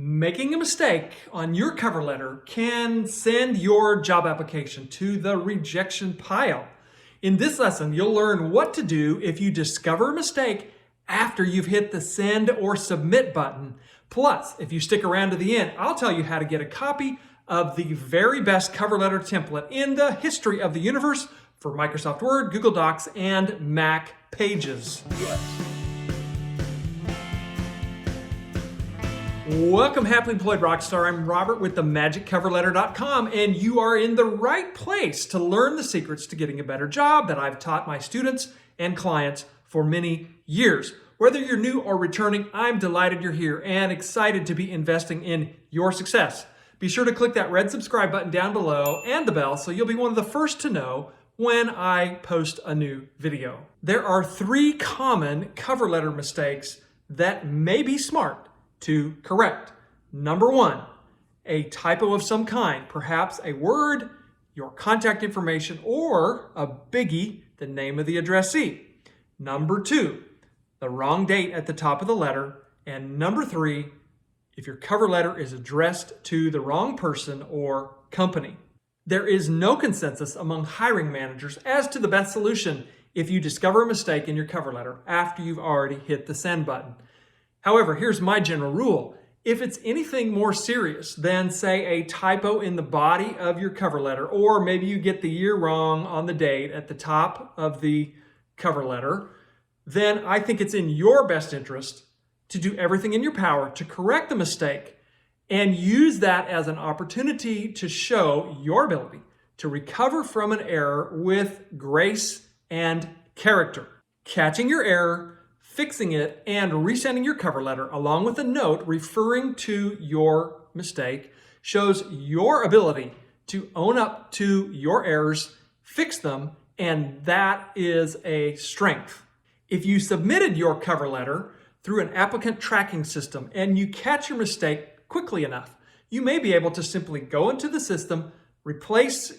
Making a mistake on your cover letter can send your job application to the rejection pile. In this lesson, you'll learn what to do if you discover a mistake after you've hit the send or submit button. Plus, if you stick around to the end, I'll tell you how to get a copy of the very best cover letter template in the history of the universe for Microsoft Word, Google Docs, and Mac Pages. Welcome, Happily Employed Rockstar. I'm Robert with themagiccoverletter.com, and you are in the right place to learn the secrets to getting a better job that I've taught my students and clients for many years. Whether you're new or returning, I'm delighted you're here and excited to be investing in your success. Be sure to click that red subscribe button down below and the bell so you'll be one of the first to know when I post a new video. There are 3 common cover letter mistakes that may be smart to correct. Number 1, a typo of some kind, perhaps a word, your contact information, or a biggie, the name of the addressee. Number 2, the wrong date at the top of the letter. And number 3, if your cover letter is addressed to the wrong person or company. There is no consensus among hiring managers as to the best solution if you discover a mistake in your cover letter after you've already hit the send button. However, here's my general rule. If it's anything more serious than, say, a typo in the body of your cover letter, or maybe you get the year wrong on the date at the top of the cover letter, then I think it's in your best interest to do everything in your power to correct the mistake and use that as an opportunity to show your ability to recover from an error with grace and character. Catching your error, fixing it, and resending your cover letter along with a note referring to your mistake shows your ability to own up to your errors, fix them, and that is a strength. If you submitted your cover letter through an applicant tracking system and you catch your mistake quickly enough, you may be able to simply go into the system, replace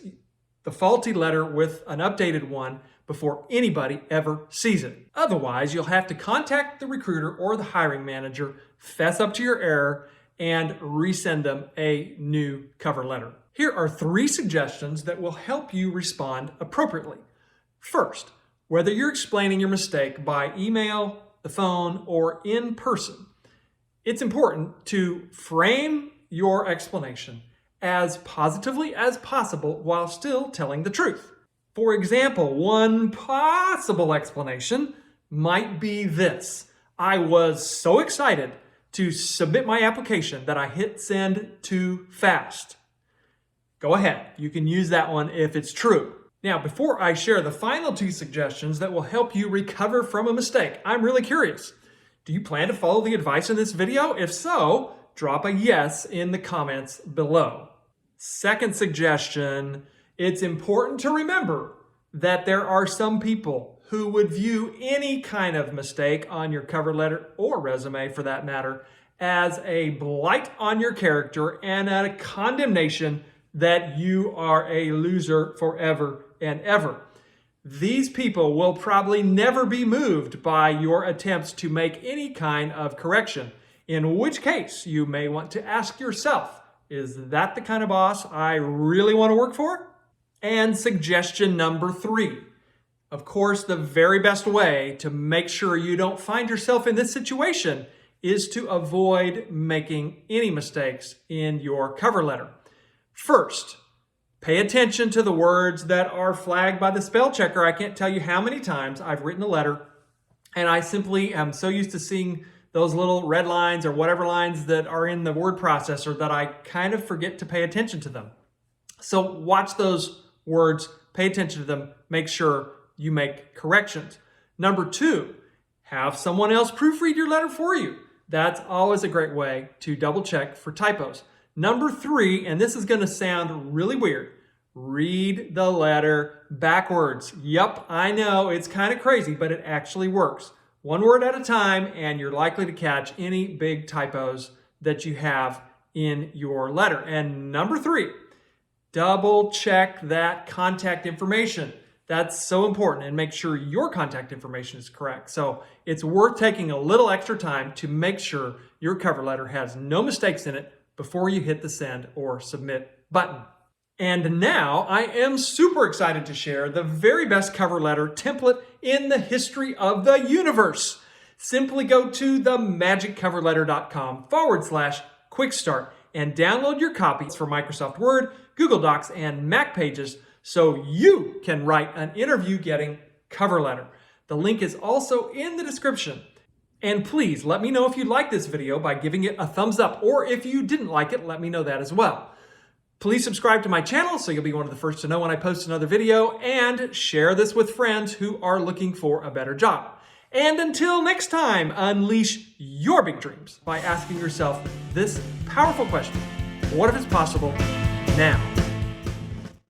the faulty letter with an updated one before anybody ever sees it. Otherwise, you'll have to contact the recruiter or the hiring manager, fess up to your error, and resend them a new cover letter. Here are 3 suggestions that will help you respond appropriately. First, whether you're explaining your mistake by email, the phone, or in person, it's important to frame your explanation as positively as possible while still telling the truth. For example, one possible explanation might be this: I was so excited to submit my application that I hit send too fast. Go ahead, you can use that one if it's true. Now, before I share the final 2 suggestions that will help you recover from a mistake, I'm really curious. Do you plan to follow the advice in this video? If so, drop a yes in the comments below. Second suggestion, it's important to remember that there are some people who would view any kind of mistake on your cover letter or resume, for that matter, as a blight on your character and a condemnation that you are a loser forever and ever. These people will probably never be moved by your attempts to make any kind of correction, in which case you may want to ask yourself, is that the kind of boss I really want to work for? And suggestion number 3. Of course, the very best way to make sure you don't find yourself in this situation is to avoid making any mistakes in your cover letter. First, pay attention to the words that are flagged by the spell checker. I can't tell you how many times I've written a letter and I simply am so used to seeing those little red lines or whatever lines that are in the word processor that I kind of forget to pay attention to them. So watch those words, pay attention to them, make sure you make corrections. Number 2, have someone else proofread your letter for you. That's always a great way to double check for typos. Number 3, and this is going to sound really weird, read the letter backwards. Yup, I know it's kind of crazy, but it actually works. 1 word at a time, and you're likely to catch any big typos that you have in your letter. And number 3, double check that contact information. That's so important, and make sure your contact information is correct. So it's worth taking a little extra time to make sure your cover letter has no mistakes in it before you hit the send or submit button. And now I am super excited to share the very best cover letter template in the history of the universe. Simply go to themagiccoverletter.com/quick start and download your copies for Microsoft Word, Google Docs, and Mac Pages so you can write an interview-getting cover letter. The link is also in the description. And please let me know if you like this video by giving it a thumbs up, or if you didn't like it, let me know that as well. Please subscribe to my channel so you'll be one of the first to know when I post another video, and share this with friends who are looking for a better job. And until next time, unleash your big dreams by asking yourself this powerful question: what if it's possible now?